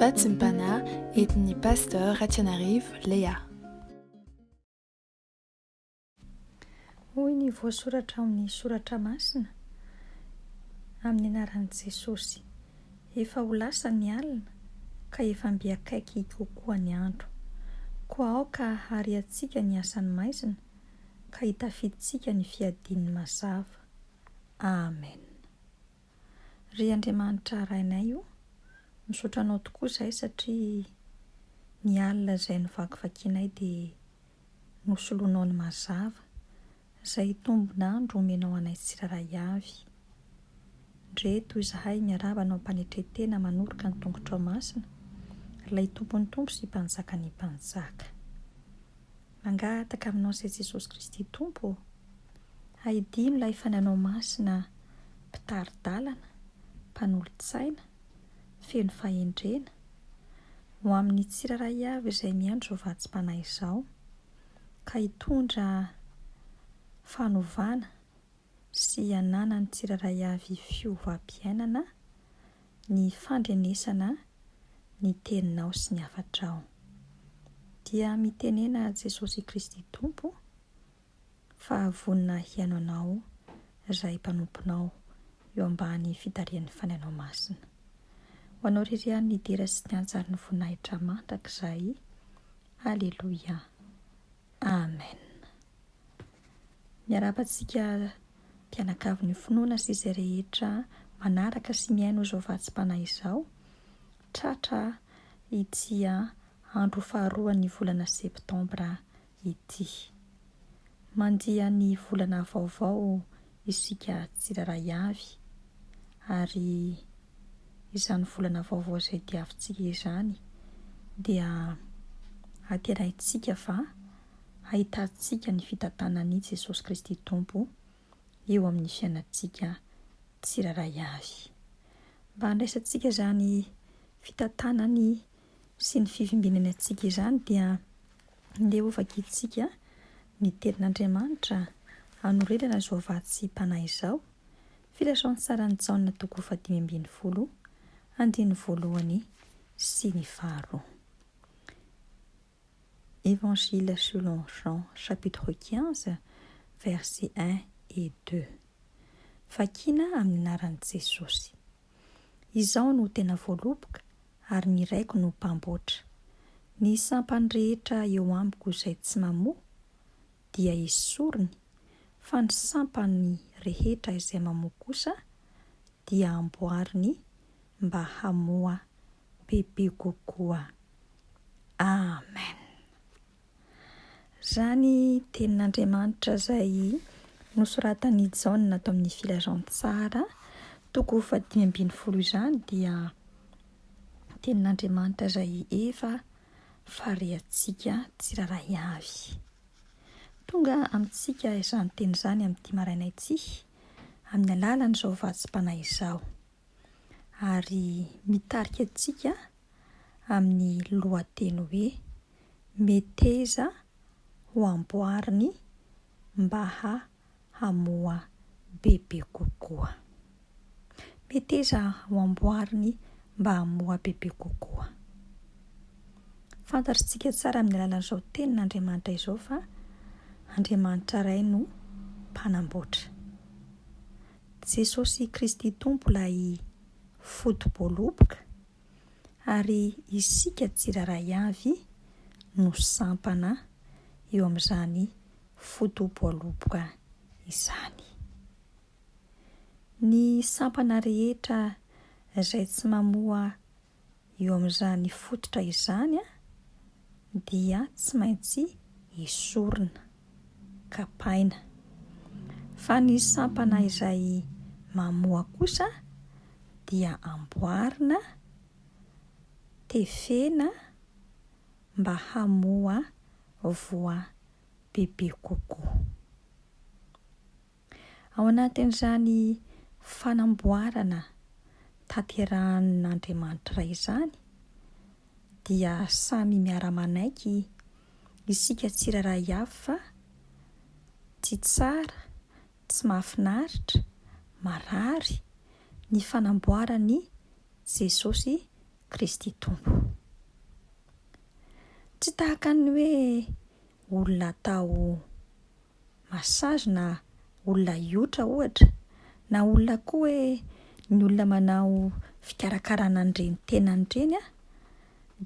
Fatsimpana etin'ny pasteur Ratsianarivo Léa. Hoy ny voasoratra amin'ny soratra masina amin'ny anaran'i Jesosy. Efa ho lasa ny alina ka efa mbiakaiky kokoa ny andro. Koa aoka hariantsika ny asany maizina ka hitafiditsika ny fiadian'ny mazava. Amen. Ry Andriamanitra rainay io, misaotra anao tokoa izahay satria ny alina izay novakivakianay dia nosoloanao ny mazava, izay tombonandro omenao anay tsiraray avy. Ndreto izahay miaraba anao mpanetretena manoroka ny tongotra masina, ilay tompony tompo sy mpanjaka ny mpanjaka. Mangataka aminao izay Jesosy Kristy Tompo, haidino ilay fananao masina, mpitaridalana, mpanolo-tsaina, feno fahendrena, ho amin'ny tsiraray avy izay miandro izao vatsim-panahy izao, ka hitondra fanovana sy hanana ny tsiraray avy fiovam-piainana, ny fandrenesana, ny teninao sy ny hafatrao. Dia mitenena Jesosy Kristy Tompo, fa vonina hiainanao izay mpanomponao eo ambany fitarian'ny fananao masina. Ho anao ririany ny dera sy ny anjara ny voninahitra mandrakizay. Alleluia. Amen. Miarabantsika mpianakavy ny finoana sy izay rehetra manaraka sy miaino izao vatsim-panahy izao. Tratra ity andro faharoan'ny volana septambra ity. Mandiha ny volana vaovao isika tsiraray avy, ary izany volana vaovao izay diavintsika izany dia atenaintsika fa ahitantsika ny fitantanan'i Jesosy Kristy Tompo eo amin'ny fiainantsika tsiraray avy. Mba handraisantsika izany fitantanany sy ny fivimbinany antsika izany dia ndeha hovakitsika ny tenin'Andriamanitra hanorenana izao vatsim-panahy izao. Filazaon'ny saran'ny Jaona toko 5:12, andiny voalohany sy ny faharoa. Évangile selon Jean, chapitre 15, versets 1 et 2. Vakina amin'ny anaran'i Jesosy. Izaho no tena voaloboka ary ny raiko no mpamboatra. Ny sampany rehetra eo amiko izay tsy mamoha dia esoriny, fa ny sampany rehetra izay mamoha kosa dia amboariny mba hamoha bebe kokoa. Amen. Izany tenin'Andriamanitra izay nosoratan'i Jaona ato amin'ny filazantsara toko 5:12 izany dia tenin'Andriamanitra izay efa fariantsika tsiraray avy. Tonga amintsika izany teny izany amin'ity maraina ity, amin'ny alalan'izao vatsim-panahy izao, ary mitarika antsika amin'ny lohateny hoe meteza ho amboariny mba hamoha bebe kokoa. Meteza ho amboariny mba hamoha bebe kokoa. Fantatritsika tsara amin'ny alalan'izao tenin'Andriamanitra izao fa Andriamanitra iray no mpanamboatra. Jesosy Kristy Tompo ilay foto-boaloboka, ary isika tsiraray avy no sampana eo amin'izany foto-boaloboka izany. Ny sampana rehetra izay tsy mamoha eo amin'izany fototra izany dia tsy maintsy esorina, kapaina. Fa ny sampana izay mamoha kosa dia amboarina, tefena mba hamoha voa bebe kokoa. Ao anatin'izany fanamboarana tanterahan'Andriamanitra izany dia samy miara-manaiky isika tsiraray avy fa tsy tsara, tsy mahafinaritra, marary ny fanamboarany Jesosy Kristy Tompo. Tsy tahaka ny hoe olona atao masazy na olona iotra ohatra, na olona koa hoe ny olona manao fikarakarana an'ireny tenany ireny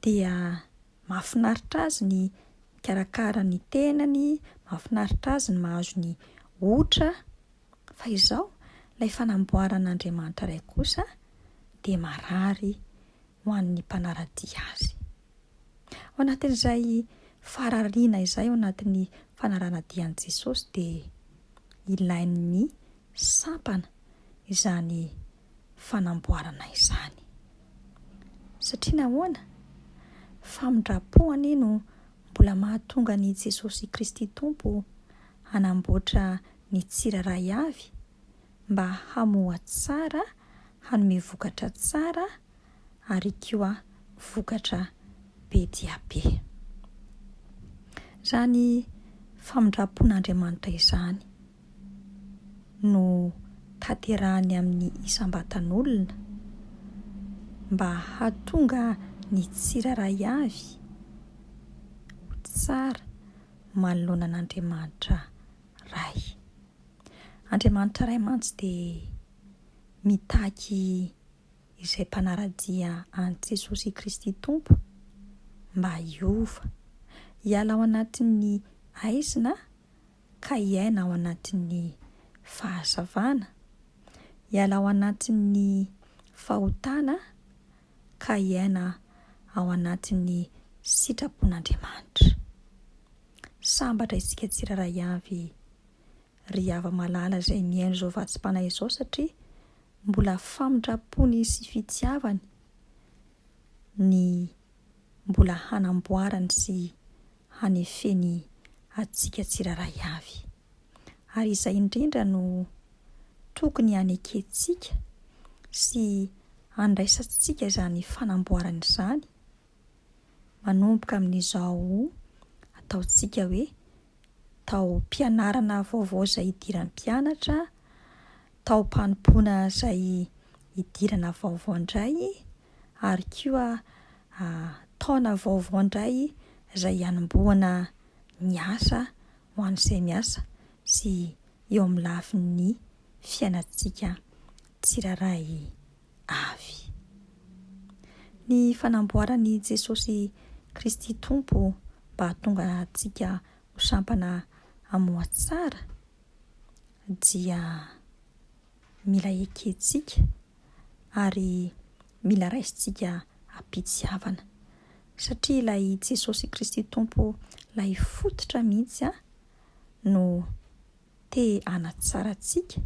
dia mahafinaritra azy ny mikarakara ny tenany, mahafinaritra azy ny mahazo ny otra, fa izao ilay fanamboaran'Andriamanitra iray kosa dia marary ho an'ny mpanaradia azy. Ao anatin'izay farariana izay, ao anatin'ny fanarana dian'i Jesosy dia ilain'ny sampana izany fanamboarana izany. Satria nahoana? Famindrapoany no mbola mahatonga ny Jesosy Kristy Tompo hanamboatra ny tsiraray avy mba hamoha tsara, hanome vokatra tsara ary koa vokatra be dia be. Izany famindrapon'Andriamanitra izany no tanterahany amin'ny isam-batan'olona mba hahatonga ny tsiraray avy ho tsara manoloana an'Andriamanitra ray. Andriamanitra ray mantsy dia mitaky izay mpanaradia an'i Jesosy Kristy Tompo mba hiova, hiala ao anatin'ny aizina ka hiaina ao anatin'ny fahazavana, hiala ao anatin'ny fahotana ka hiaina ao anatin'ny sitrapon'Andriamanitra. Sambatra isika tsiraray avy ry hava-malala izay mihaino izao vatsim-panahy izao, satria mbola famindrapony sy fitiavany ny mbola hanamboarany sy hanefeny atsika tsiraray avy. Ary izay indrindra no tokony hanekentsika sy handraisantsika izany fanamboarana izany, manomboka amin'izao ataontsika hoe tao mpianarana vaovao izay idiran'ny mpianatra, tao mpanompoana izay idirana vaovao indray, ary koa taona vaovao indray izay hanombohana ny asa ho an'izay miasa sy eo amin'ny lafin'ny fiainantsika tsiraray avy. Ny fanamboaran'i Jesosy Kristy Tompo mba hahatonga antsika ho sampana hamoha tsara dia mila ekentsika ary mila raisintsika hampitiavana, satria ilay Jesosy Kristy Tompo ilay fototra mihitsy no te hanatsara antsika,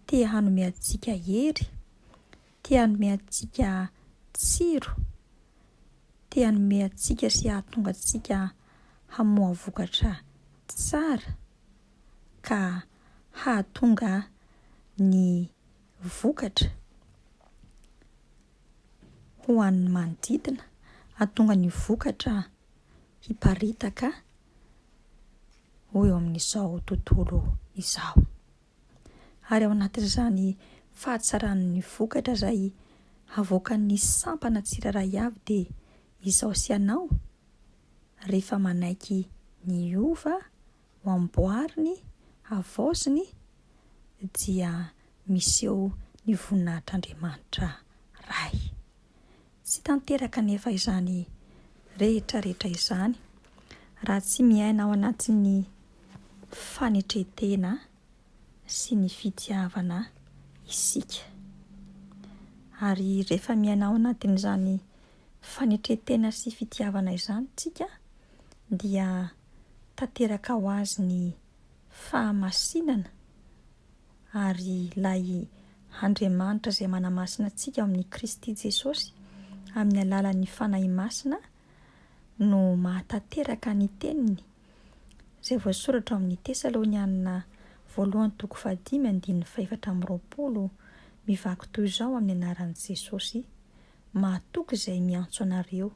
te hanome antsika hery, te hanome antsika tsiro, te hanome antsika sy hahatonga antsika hamoha vokatra tsara ka hahatonga ny vokatra ho an'ny manodidina, hahatonga ny vokatra hiparitaka ho eo amin'izao tontolo izao. Ary ao anatin'izany fahatsaran'ny vokatra izay avoakan'ny sampana tsiraray avy dia izao sy anao rehefa manaiky ny ova ho amboariny, havaoziny, dia miseho ny voninahitr'Andriamanitra ray. Tsy tanteraka nefa izany rehetrarehetra izany raha tsy miaina ao anatin'ny fanetretena sy ny fitiavana isika. Ary rehefa miaina ao anatin'izany fanetretena sy fitiavana izany tsika dia tanteraka ho azy ny fahamasinana ary ilay Andriamanitra izay manamasina antsika amin'ny Kristy Jesosy amin'ny alalan'ny fanahy masina no mahatanteraka ny teniny izay voasoratra amin'ny Tesalonianina 1:5-20 mivaky toy izao amin'ny anaran'i Jesosy: mahatoky izay miantso anareo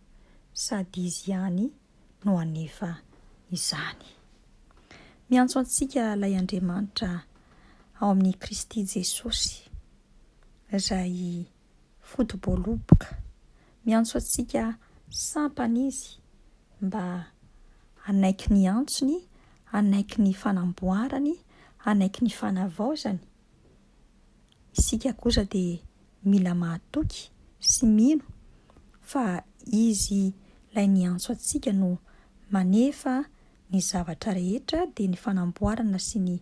sady izy ihany no hanefa izany. Miantso antsika ilay Andriamanitra ao amin'ny Kristy Jesosy izay foto-boaloboka, miantso antsika sampana izy mba anaiky ny antsony, anaiky ny fanamboarany, anaiky ny fanavaozany. Isika kosa dia mila mahatoky sy mino fa izy ilay ny antso antsika no manefa ny zavatra rehetra dia ny fanamboarana sy ny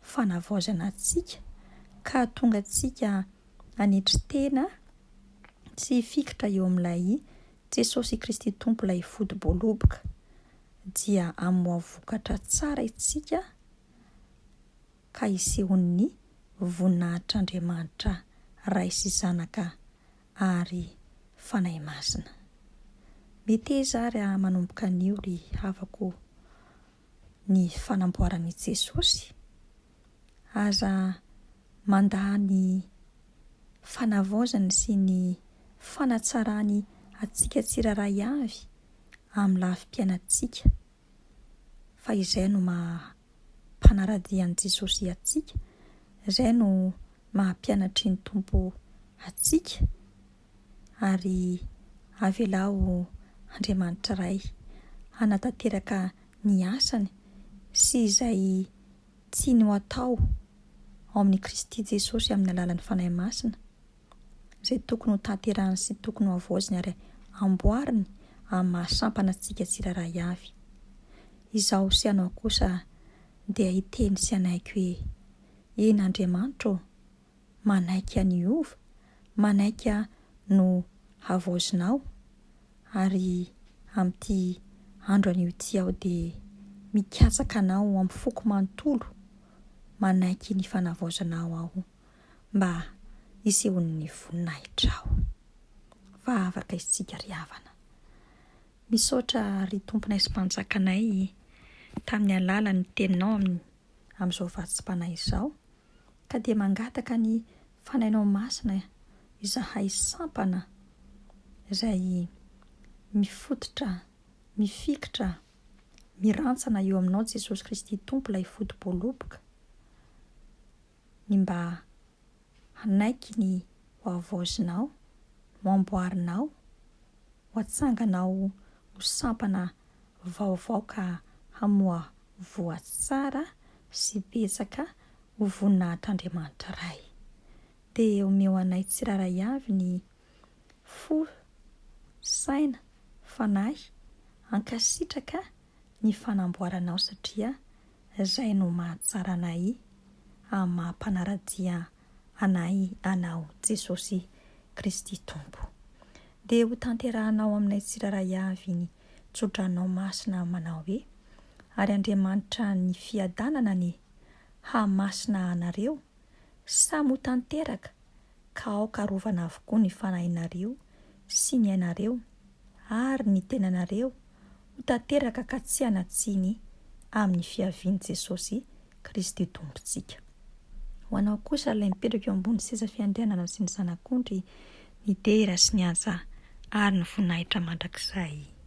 fanavaozana antsika, ka tonga antsika anetry tena sy fikitra eo amin'ilay Jesosy Kristy Tompo ilay fody-boaloboka, dia amoha vokatra tsara isika ka isehon'ny voninahitr'Andriamanitra Ray sy Zanaka ary fanahy masina. Meteza ary manomboka anio ry havako ny fanamboaran'i Jesosy, aza mandany fanavaozany sy ny fanatsarany atsika tsiraray avy amin'ny lafim-piainantsika, fa izay no mampanaradian'i Jesosy atsika, izay no mampianatry ny Tompo atsika, ary avelao Andriamanitra Ray hanatanteraka ny asany sy izay tiany ho atao ao amin'ny Kristy Jesosy amin'ny alalan'ny fanahy masina, izay tokony ho tanterahany sy tokony ho avoaziny ary amboariny amin'ny mahasampana antsika tsiraray avy. Izaho sy anao kosa dia hiteny sy anaiky hoe eny Andriamanitra, manaiky aniova, manaiky no havaozinao, ary amin'ity andro anio ity aho dia mikatsaka anao amin'ny foko manontolo, manaiky ny fanavaozanao aho mba isehon'ny voninahitra aho. Fa afaka isika ry havana. Misaotra ry tomponay sy mpanjakanay tamin'ny alalan'ny teninao amin'izao vatsim-panahy izao, ka dia mangataka ny fanahinao masina izahay sampana, izay mifototra, mifikitra, mirantsana eo aminao Jesosy Kristy Tompo ilay fody-boaloboka, ny mba hanaiky ny ho havaozinao, ho amboarinao, ho atsanganao ho sampana vaovao ka hamoha voatsara sy betsaka ho voninahitr'Andriamanitra Ray. Dia omeo anay tsiraray avy ny fo, saina, fanahy, hankasitraka ny fanamboaranao satria izay no mahatsara anay amin'ny mampanaradia anay anao Jesosy Kristy Tompo. Dia ho tanterahanao aminay tsiraray avy ny tsodranao masina manao hoe ary Andriamanitra ny fiadanana ny hamasina anareo samy ho tanteraka ka aoka rovana avokoa ny fanahinareo sy ny ainareo ary ny tenanareo ho tanteraka ka tsy hanatsiny amin'ny fiavian'i Jesosy Kristy Tompontsika. Ho anao kosa ilay mipetraka eo ambony seza fiandrianana sy ny zanak'ondry, ny dera sy ny anja ary ny voninahitra mandrakizay.